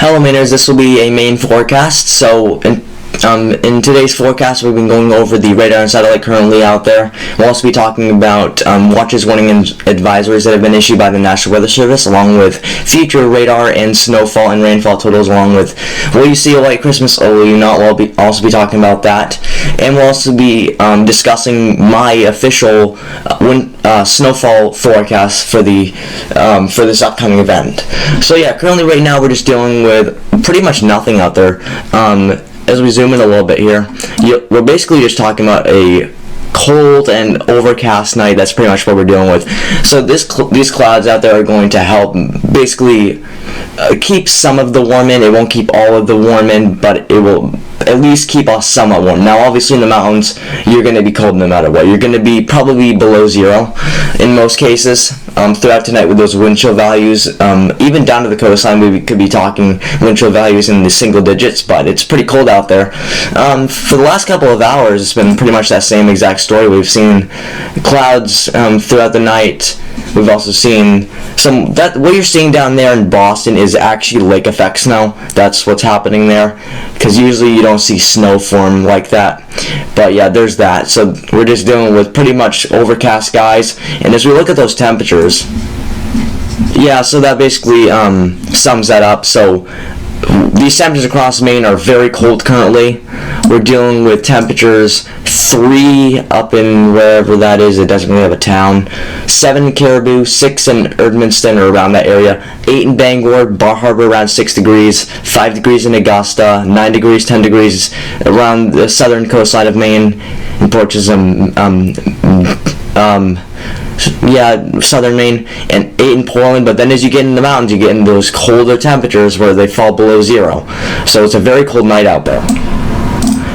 Hello, Mainers. This will be a Maine forecast. In today's forecast, we've been going over the radar and satellite currently out there. We'll also be talking about watches, warning, and advisories that have been issued by the National Weather Service, along with future radar and snowfall and rainfall totals, along with will you see a white Christmas or will you not. We'll also be talking about that. And we'll also be discussing my official snowfall forecast for this upcoming event. So yeah, currently right now we're just dealing with pretty much nothing out there. As we zoom in a little bit here, we're basically just talking about a cold and overcast night. That's pretty much what we're dealing with. So these clouds out there are going to help basically keep some of the warm in. It won't keep all of the warm in, but it will at least keep us somewhat warm. Now, obviously in the mountains, you're going to be cold no matter what. You're going to be probably below zero in most cases throughout tonight with those wind chill values. Even down to the coastline, we could be talking wind chill values in the single digits, but it's pretty cold out there. For the last couple of hours, it's been pretty much that same exact story. We've seen clouds throughout the night. We've also seen what you're seeing down there in Boston is actually lake effect snow. That's what's happening there, because usually you don't see snow form like that. But yeah, there's that. So we're just dealing with pretty much overcast skies. And as we look at those temperatures, yeah, so that basically sums that up. So these temperatures across Maine are very cold currently. We're dealing with temperatures 3 up in wherever that is. It doesn't really have a town. 7 in Caribou, 6 in Erdmanston or around that area, 8 in Bangor, Bar Harbor around 6 degrees, 5 degrees in Augusta, 9 degrees, 10 degrees around the southern coastline of Maine, in Porches, southern Maine, and 8 in Portland. But then as you get in the mountains, you get in those colder temperatures where they fall below zero. So it's a very cold night out there.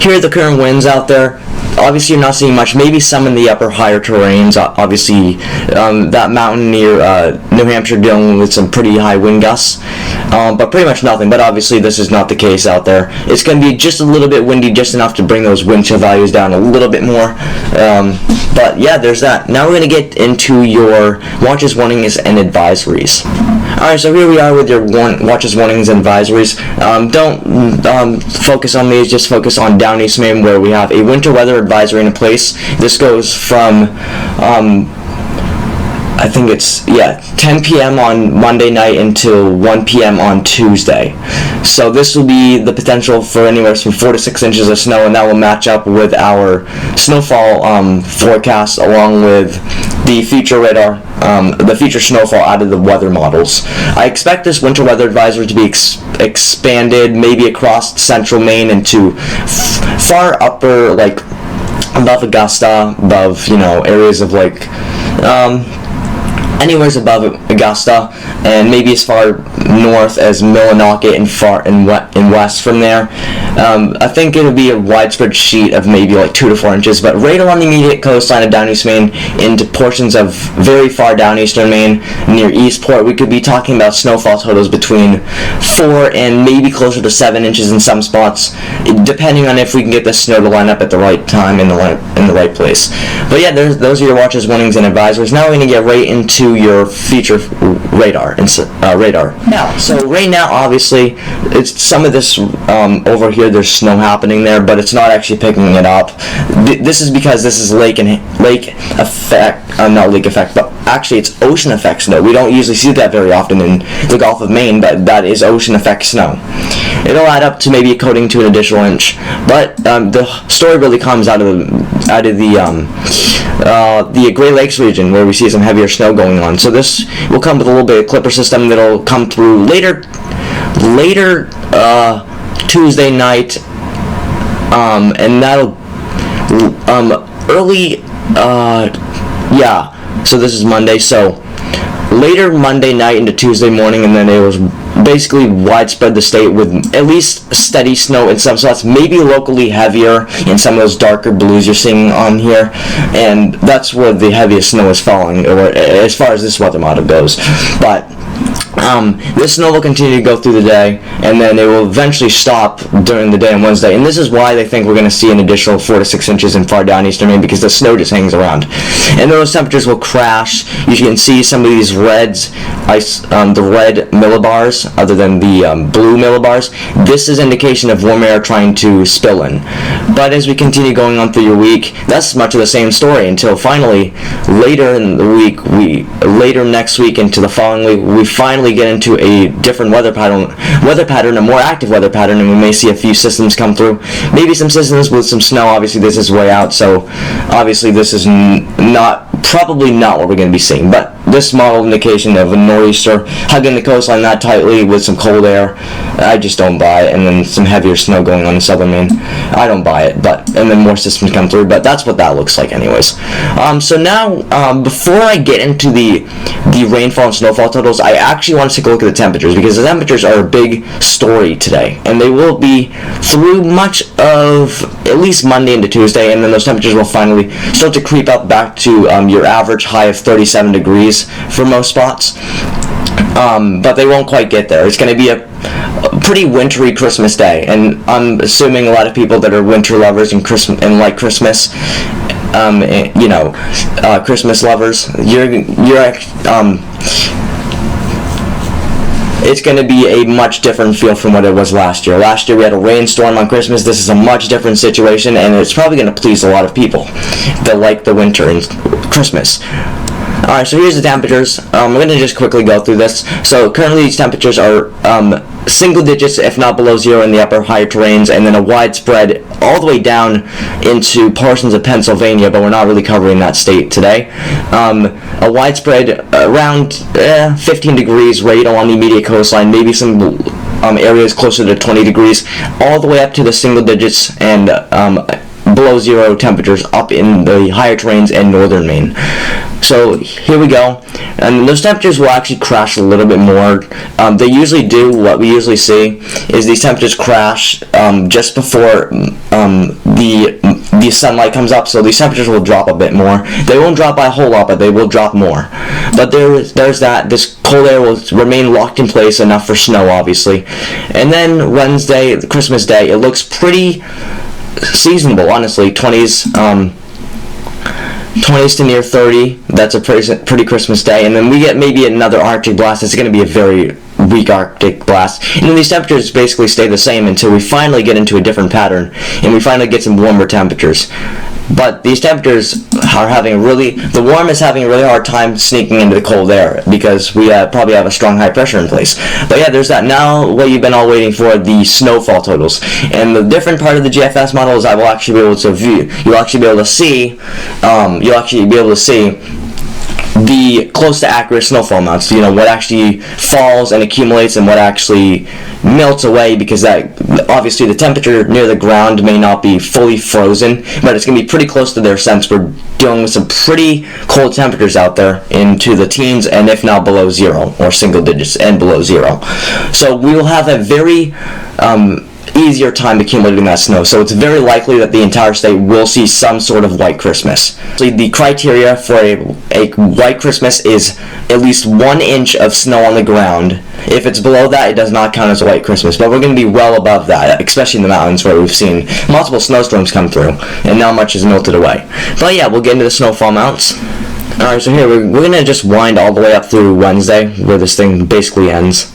Here are the current winds out there. Obviously, you're not seeing much. Maybe some in the upper higher terrains. Obviously, that mountain near New Hampshire dealing with some pretty high wind gusts. But pretty much nothing. But obviously, this is not the case out there. It's going to be just a little bit windy, just enough to bring those wind chill values down a little bit more. But yeah, there's that. Now we're going to get into your watches, warnings, and advisories. Alright, so here we are with your watches, warnings, and advisories. Don't focus on these, just focus on down east Maine, where we have a winter weather advisory in place. This goes from I think it's 10 p.m. on Monday night until 1 p.m. on Tuesday. So this will be the potential for anywhere from 4 to 6 inches of snow, and that will match up with our snowfall forecast, along with the future radar, the future snowfall out of the weather models. I expect this winter weather advisory to be expanded maybe across central Maine into far upper, like above Augusta, above areas of like anywhere's above Augusta, and maybe as far north as Millinocket and far in west from there. I think it'll be a widespread sheet of maybe like 2 to 4 inches, but right along the immediate coastline of down east Maine into portions of very far down eastern Maine near Eastport, we could be talking about snowfall totals between 4 and maybe closer to 7 inches in some spots, depending on if we can get the snow to line up at the right time in the right place. But yeah, those are your watches, warnings, and advisories. Now we're going to get right into your future radar. Now, so right now, obviously, it's some of this over here. There's snow happening there, but it's not actually picking it up. This is because this is lake effect, not lake effect, but actually it's ocean effect snow. We don't usually see that very often in the Gulf of Maine, but that is ocean effect snow. It'll add up to maybe a coating to an additional inch, but the story really comes out of the Great Lakes region, where we see some heavier snow going on. So this will come with a little bit of clipper system that'll come through later Tuesday night, and that'll early so this is Monday, so later Monday night into Tuesday morning, and then it was basically widespread the state with at least steady snow in some spots, maybe locally heavier in some of those darker blues you're seeing on here, and that's where the heaviest snow is falling, or as far as this weather model goes. But This snow will continue to go through the day, and then it will eventually stop during the day on Wednesday. And this is why they think we're going to see an additional 4 to 6 inches in far down eastern Maine, because the snow just hangs around. And those temperatures will crash. You can see some of these reds, the red millibars, other than the blue millibars. This is indication of warm air trying to spill in. But as we continue going on through your week, that's much of the same story until finally, later in the week, later next week into the following week, we finally get into a different weather pattern, a more active weather pattern, and we may see a few systems come through. Maybe some systems with some snow. Obviously, this is way out, so obviously this is probably not what we're going to be seeing. But this model indication of a nor'easter hugging the coastline that tightly with some cold air, I just don't buy it. And then some heavier snow going on in southern Maine, I don't buy it. And then more systems come through, but that's what that looks like anyways. So now, before I get into the rainfall and snowfall totals, I actually want to take a look at the temperatures, because the temperatures are a big story today, and they will be through much of at least Monday into Tuesday, and then those temperatures will finally start to creep up back to your average high of 37 degrees for most spots. But they won't quite get there. It's going to be a pretty wintry Christmas day, and I'm assuming a lot of people that are winter lovers and like Christmas, Christmas lovers, it's going to be a much different feel from what it was last year. Last year we had a rainstorm on Christmas. This is a much different situation, and it's probably going to please a lot of people that like the winter and Christmas. Alright, so here's the temperatures. I'm going to just quickly go through this. So currently these temperatures are single digits, if not below zero, in the upper higher terrains, and then a widespread all the way down into portions of Pennsylvania, but we're not really covering that state today. A widespread around 15 degrees right along the immediate coastline, maybe some areas closer to 20 degrees, all the way up to the single digits and below zero temperatures up in the higher terrains and northern Maine. So here we go, and those temperatures will actually crash a little bit more. They usually do. What we usually see is these temperatures crash just before the sunlight comes up, so these temperatures will drop a bit more. They won't drop by a whole lot, but they will drop more. But there's that. This cold air will remain locked in place enough for snow, obviously. And then Wednesday, Christmas Day, it looks pretty seasonable, honestly. 20s to near 30. That's a pretty Christmas day. And then we get maybe another Arctic blast. It's going to be a very weak Arctic blast. And then these temperatures basically stay the same until we finally get into a different pattern and we finally get some warmer temperatures. But these temperatures are the warm is having a really hard time sneaking into the cold air, because we probably have a strong high pressure in place. But yeah, there's that. Now what you've been all waiting for, the snowfall totals. And the different part of the GFS model is I will actually be able to view, you'll actually be able to see the close to accurate snowfall amounts, what actually falls and accumulates and what actually melts away, because that obviously the temperature near the ground may not be fully frozen, but it's going to be pretty close to there, since we're dealing with some pretty cold temperatures out there into the teens, and if not below zero, or single digits and below zero. So we will have a very easier time accumulating that snow, so it's very likely that the entire state will see some sort of white Christmas. So the criteria for a white Christmas is at least 1 inch of snow on the ground. If it's below that, it does not count as a white Christmas, but we're going to be well above that, especially in the mountains where we've seen multiple snowstorms come through and not much is melted away. But yeah, we'll get into the snowfall amounts. Alright, so here we're going to just wind all the way up through Wednesday, where this thing basically ends.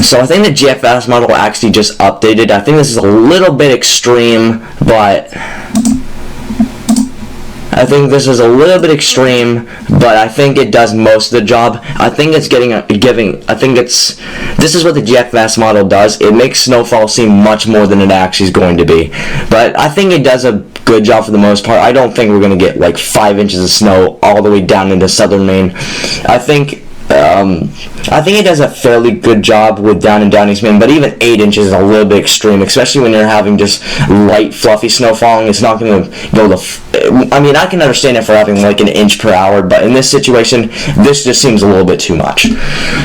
So I think the GFS model actually just updated. I think this is a little bit extreme, but I think this it does most of the job. I think it's this is what the GFS model does. It makes snowfall seem much more than it actually is going to be. But I think it does a good job for the most part. I don't think we're going to get like 5 inches of snow all the way down into southern Maine. I think it does a fairly good job with down East Maine, but even 8 inches is a little bit extreme, especially when you're having just light, fluffy snow falling. It's not going to go I can understand if we're having like an inch per hour, but in this situation, this just seems a little bit too much.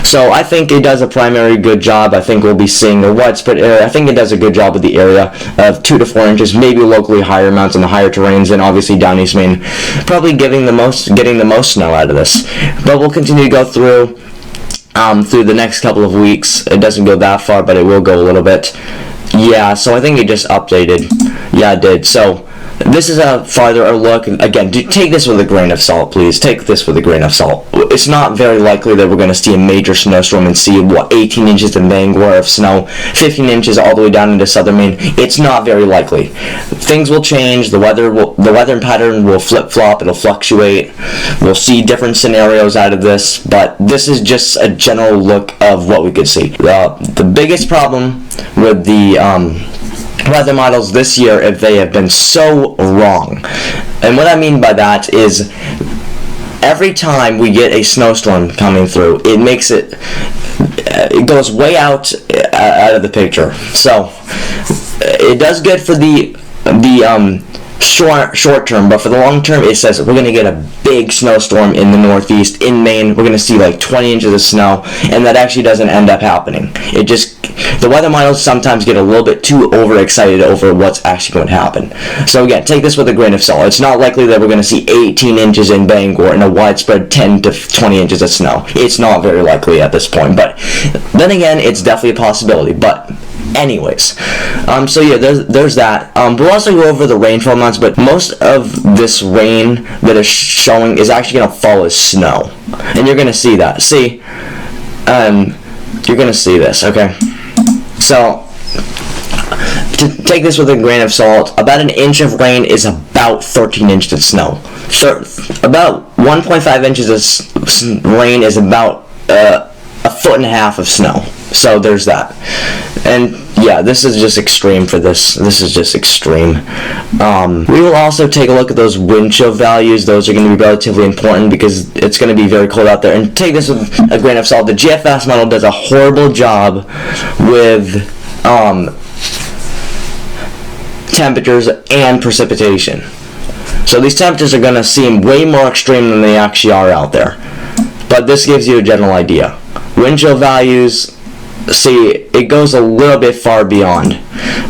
So I think it does a primary good job. I think we'll be seeing a widespread area. I think it does a good job with the area of 2 to 4 inches, maybe locally higher amounts on the higher terrains, and obviously down East Maine, probably getting the most snow out of this. But we'll continue to go through. through the next couple of weeks. It doesn't go that far, but it will go a little bit. Yeah, so I think it just updated. Yeah, it did. So this is a farther look. Again, take this with a grain of salt, please. Take this with a grain of salt. It's not very likely that we're going to see a major snowstorm and see, 18 inches in Bangor of snow, 15 inches all the way down into southern Maine. It's not very likely. Things will change. The weather pattern will flip-flop. It'll fluctuate. We'll see different scenarios out of this, but this is just a general look of what we could see. The biggest problem with the weather models this year, if they have been so wrong, and what I mean by that is every time we get a snowstorm coming through, it goes way out of the picture. So it does good for the short term, but for the long term, it says we're going to get a big snowstorm in the Northeast, in Maine. We're going to see like 20 inches of snow, and that actually doesn't end up happening. The weather models sometimes get a little bit too overexcited over what's actually going to happen. So again, take this with a grain of salt. It's not likely that we're going to see 18 inches in Bangor and a widespread 10 to 20 inches of snow. It's not very likely at this point, but then again, it's definitely a possibility. But anyways, so yeah, there's that. We'll also go over the rainfall amounts, but most of this rain that is showing is actually going to fall as snow, and you're going to see that. You're going to see this, okay? So, to take this with a grain of salt, about an inch of rain is about 13 inches of snow. About 1.5 inches of rain is about a foot and a half of snow. So there's that. And yeah, this is just extreme for this. This is just extreme. We will also take a look at those wind chill values. Those are going to be relatively important because it's going to be very cold out there. And take this with a grain of salt. The GFS model does a horrible job with temperatures and precipitation. So these temperatures are going to seem way more extreme than they actually are out there. But this gives you a general idea. Wind chill values, see, it goes a little bit far beyond.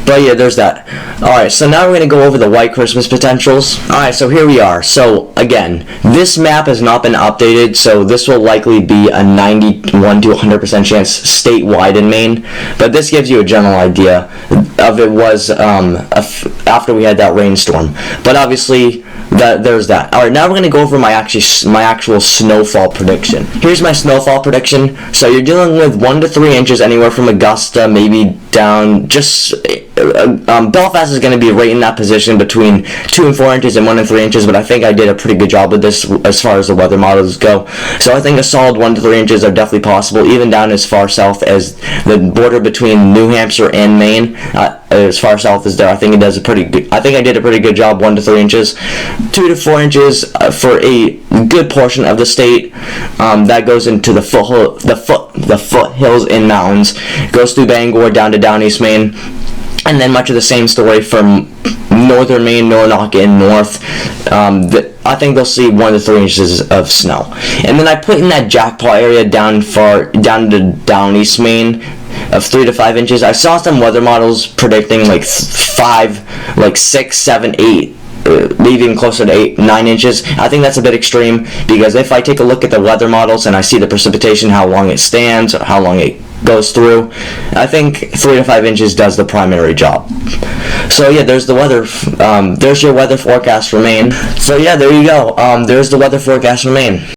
But yeah, there's that. Alright, so now we're going to go over the white Christmas potentials. Alright, so here we are. So again, this map has not been updated, so this will likely be a 91 to 100% chance statewide in Maine. But this gives you a general idea of it was after we had that rainstorm. But obviously, there's that. Alright, now we're going to go over my actual snowfall prediction. Here's my snowfall prediction. So you're dealing with 1 to 3 inches anywhere from Augusta, maybe down just Belfast is going to be right in that position between 2 and 4 inches and 1 and 3 inches, but I think I did a pretty good job with this as far as the weather models go. So I think a solid 1 to 3 inches are definitely possible, even down as far south as the border between New Hampshire and Maine. As far south as there, I think I did a pretty good job. 1 to 3 inches, 2 to 4 inches for a good portion of the state. That goes into the foothills and mountains. It goes through Bangor down to down East Maine. And then much of the same story from northern Maine, Nornock, and north. I think they'll see 1 to 3 inches of snow. And then I put in that jackpot area down to down East Maine of 3 to 5 inches. I saw some weather models predicting like 6, 7, 8. Maybe even closer to 8, 9 inches. I think that's a bit extreme because if I take a look at the weather models and I see the precipitation, how long it stands, or how long it goes through, I think 3 to 5 inches does the primary job. So yeah, there's the weather. There's your weather forecast for Maine. So yeah, there you go. There's the weather forecast for Maine.